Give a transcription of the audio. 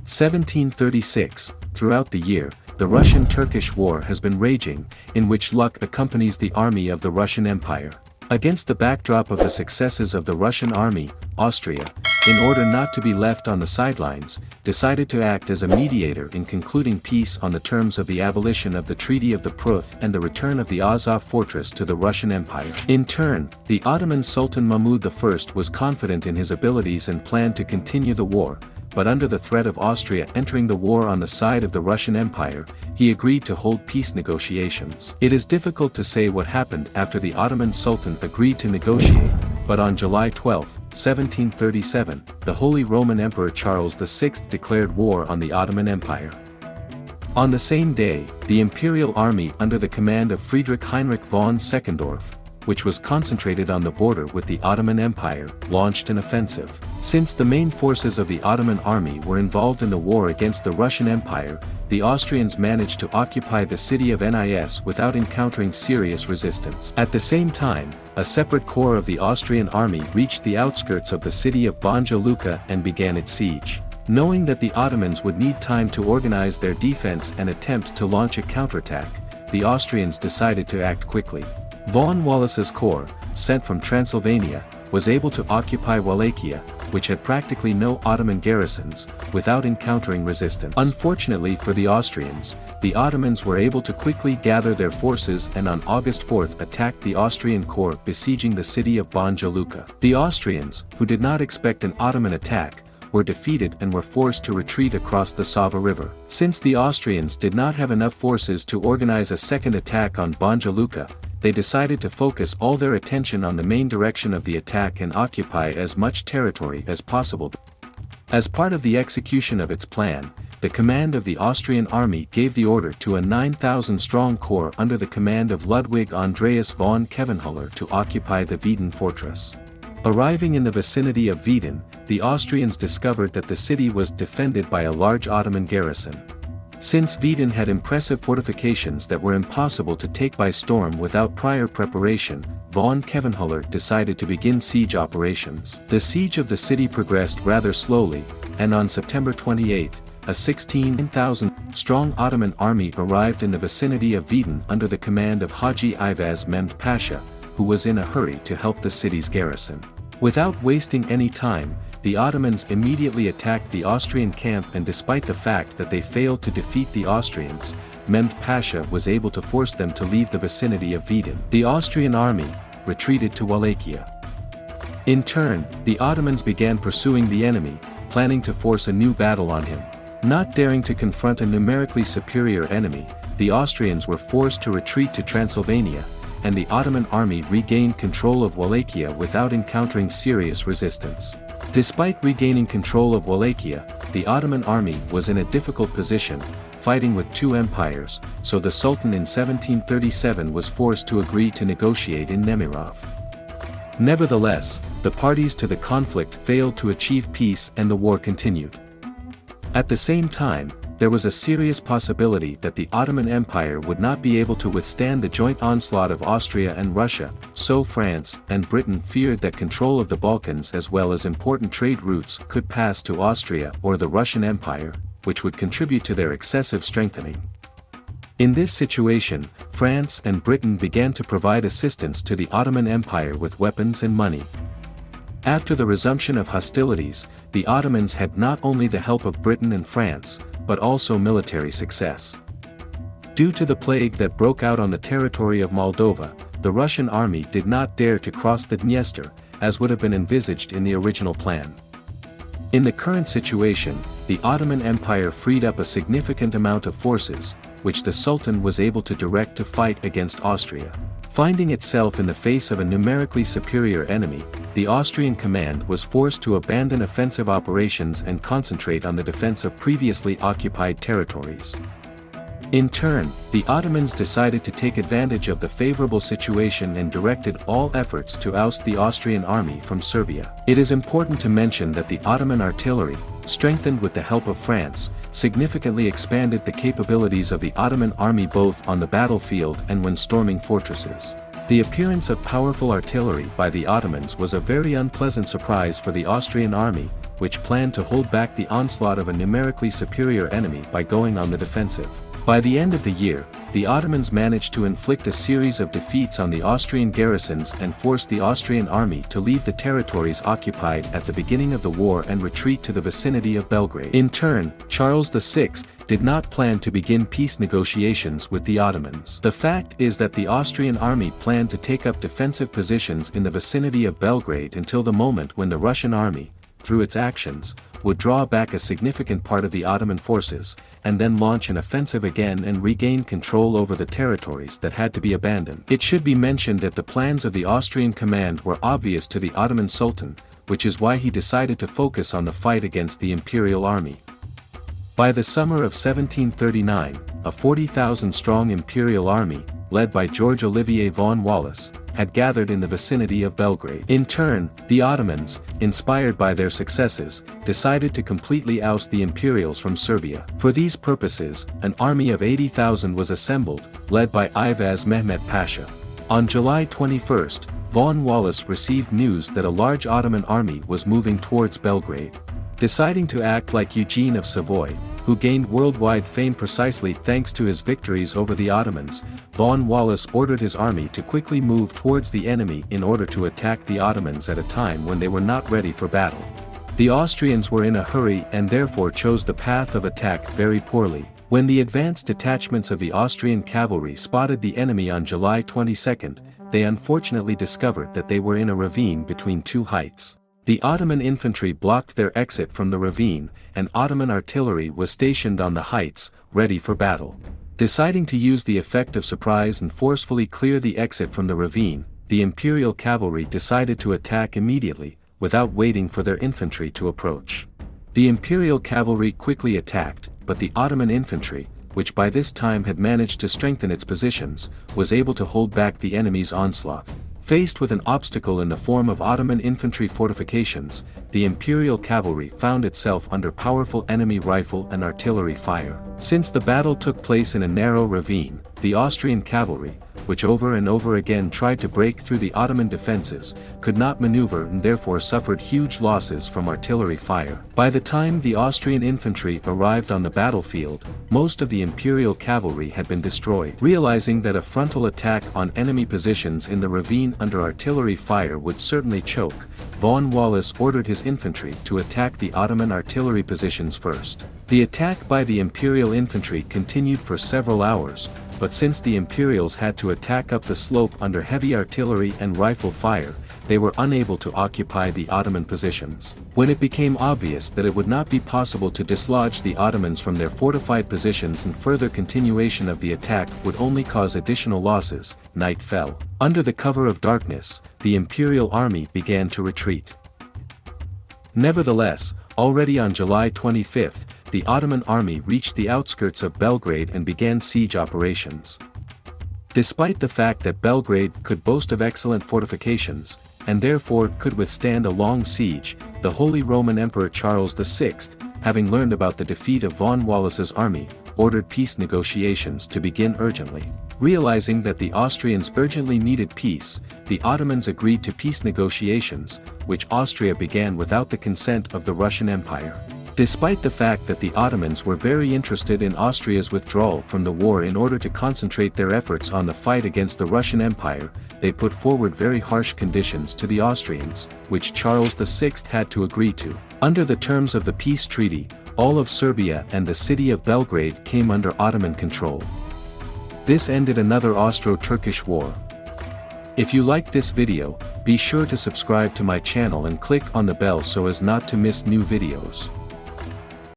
1736. Throughout the year, the Russian-Turkish War has been raging, in which luck accompanies the army of the Russian Empire. Against the backdrop of the successes of the Russian army, Austria, in order not to be left on the sidelines, decided to act as a mediator in concluding peace on the terms of the abolition of the Treaty of the Pruth and the return of the Azov fortress to the Russian Empire. In turn, the Ottoman Sultan Mahmud I was confident in his abilities and planned to continue the war, but under the threat of Austria entering the war on the side of the Russian Empire, he agreed to hold peace negotiations. It is difficult to say what happened after the Ottoman Sultan agreed to negotiate, but on July 12, 1737, the Holy Roman Emperor Charles VI declared war on the Ottoman Empire. On the same day, the imperial army under the command of Friedrich Heinrich von Seckendorf, which was concentrated on the border with the Ottoman Empire, launched an offensive. Since the main forces of the Ottoman army were involved in the war against the Russian Empire, the Austrians managed to occupy the city of Nis without encountering serious resistance. At the same time, a separate corps of the Austrian army reached the outskirts of the city of Banja Luka and began its siege. Knowing that the Ottomans would need time to organize their defense and attempt to launch a counterattack, the Austrians decided to act quickly. Von Wallace's corps, sent from Transylvania, was able to occupy Wallachia, which had practically no Ottoman garrisons, without encountering resistance. Unfortunately for the Austrians, the Ottomans were able to quickly gather their forces and on August 4 attacked the Austrian corps besieging the city of Banja Luka. The Austrians, who did not expect an Ottoman attack, were defeated and were forced to retreat across the Sava River. Since the Austrians did not have enough forces to organize a second attack on Banja Luka, they decided to focus all their attention on the main direction of the attack and occupy as much territory as possible. As part of the execution of its plan, the command of the Austrian army gave the order to a 9,000-strong corps under the command of Ludwig Andreas von Khevenhuller to occupy the Vidin fortress. Arriving in the vicinity of Vidin, the Austrians discovered that the city was defended by a large Ottoman garrison. Since Vidin had impressive fortifications that were impossible to take by storm without prior preparation, von Khevenhuller decided to begin siege operations. The siege of the city progressed rather slowly, and on September 28, a 16,000-strong Ottoman army arrived in the vicinity of Vidin under the command of Haji Ivaz Mehmed Pasha, who was in a hurry to help the city's garrison. Without wasting any time, the Ottomans immediately attacked the Austrian camp, and despite the fact that they failed to defeat the Austrians, Mehmed Pasha was able to force them to leave the vicinity of Vidin. The Austrian army retreated to Wallachia. In turn, the Ottomans began pursuing the enemy, planning to force a new battle on him. Not daring to confront a numerically superior enemy, the Austrians were forced to retreat to Transylvania, and the Ottoman army regained control of Wallachia without encountering serious resistance. Despite regaining control of Wallachia, the Ottoman army was in a difficult position, fighting with two empires, so the Sultan in 1737 was forced to agree to negotiate in Nemirov. Nevertheless, the parties to the conflict failed to achieve peace and the war continued. At the same time, there was a serious possibility that the Ottoman Empire would not be able to withstand the joint onslaught of Austria and Russia, so France and Britain feared that control of the Balkans as well as important trade routes could pass to Austria or the Russian Empire, which would contribute to their excessive strengthening. In this situation, France and Britain began to provide assistance to the Ottoman Empire with weapons and money. After the resumption of hostilities, the Ottomans had not only the help of Britain and France, but also military success. Due to the plague that broke out on the territory of Moldova, the Russian army did not dare to cross the Dniester, as would have been envisaged in the original plan. In the current situation, the Ottoman Empire freed up a significant amount of forces, which the Sultan was able to direct to fight against Austria. Finding itself in the face of a numerically superior enemy, the Austrian command was forced to abandon offensive operations and concentrate on the defense of previously occupied territories. In turn, the Ottomans decided to take advantage of the favorable situation and directed all efforts to oust the Austrian army from Serbia. It is important to mention that the Ottoman artillery, strengthened with the help of France, significantly expanded the capabilities of the Ottoman army both on the battlefield and when storming fortresses. The appearance of powerful artillery by the Ottomans was a very unpleasant surprise for the Austrian army, which planned to hold back the onslaught of a numerically superior enemy by going on the defensive. By the end of the year, the Ottomans managed to inflict a series of defeats on the Austrian garrisons and forced the Austrian army to leave the territories occupied at the beginning of the war and retreat to the vicinity of Belgrade. In turn, Charles VI did not plan to begin peace negotiations with the Ottomans. The fact is that the Austrian army planned to take up defensive positions in the vicinity of Belgrade until the moment when the Russian army, through its actions, would draw back a significant part of the Ottoman forces, and then launch an offensive again and regain control over the territories that had to be abandoned. It should be mentioned that the plans of the Austrian command were obvious to the Ottoman Sultan, which is why he decided to focus on the fight against the imperial army. By the summer of 1739, a 40,000-strong imperial army, led by George Olivier von Wallace, had gathered in the vicinity of Belgrade. In turn, the Ottomans, inspired by their successes, decided to completely oust the Imperials from Serbia. For these purposes, an army of 80,000 was assembled, led by Ivaz Mehmet Pasha. On July 21, von Wallace received news that a large Ottoman army was moving towards Belgrade. Deciding to act like Eugene of Savoy, who gained worldwide fame precisely thanks to his victories over the Ottomans, von Wallace ordered his army to quickly move towards the enemy in order to attack the Ottomans at a time when they were not ready for battle. The Austrians were in a hurry and therefore chose the path of attack very poorly. When the advanced detachments of the Austrian cavalry spotted the enemy on July 22, they unfortunately discovered that they were in a ravine between two heights. The Ottoman infantry blocked their exit from the ravine, and Ottoman artillery was stationed on the heights, ready for battle. Deciding to use the effect of surprise and forcefully clear the exit from the ravine, the Imperial cavalry decided to attack immediately, without waiting for their infantry to approach. The Imperial cavalry quickly attacked, but the Ottoman infantry, which by this time had managed to strengthen its positions, was able to hold back the enemy's onslaught. Faced with an obstacle in the form of Ottoman infantry fortifications, the Imperial cavalry found itself under powerful enemy rifle and artillery fire. Since the battle took place in a narrow ravine, the Austrian cavalry, which over and over again tried to break through the Ottoman defenses, could not maneuver and therefore suffered huge losses from artillery fire. By the time the Austrian infantry arrived on the battlefield, most of the Imperial cavalry had been destroyed. Realizing that a frontal attack on enemy positions in the ravine under artillery fire would certainly choke, von Wallace ordered his infantry to attack the Ottoman artillery positions first. The attack by the Imperial infantry continued for several hours, but since the Imperials had to attack up the slope under heavy artillery and rifle fire, they were unable to occupy the Ottoman positions. When it became obvious that it would not be possible to dislodge the Ottomans from their fortified positions and further continuation of the attack would only cause additional losses, night fell. Under the cover of darkness, the Imperial army began to retreat. Nevertheless, already on July 25, the Ottoman army reached the outskirts of Belgrade and began siege operations. Despite the fact that Belgrade could boast of excellent fortifications, and therefore could withstand a long siege, the Holy Roman Emperor Charles VI, having learned about the defeat of von Wallace's army, ordered peace negotiations to begin urgently. Realizing that the Austrians urgently needed peace, the Ottomans agreed to peace negotiations, which Austria began without the consent of the Russian Empire. Despite the fact that the Ottomans were very interested in Austria's withdrawal from the war in order to concentrate their efforts on the fight against the Russian Empire, they put forward very harsh conditions to the Austrians, which Charles VI had to agree to. Under the terms of the peace treaty, all of Serbia and the city of Belgrade came under Ottoman control. This ended another Austro-Turkish war. If you liked this video, be sure to subscribe to my channel and click on the bell so as not to miss new videos.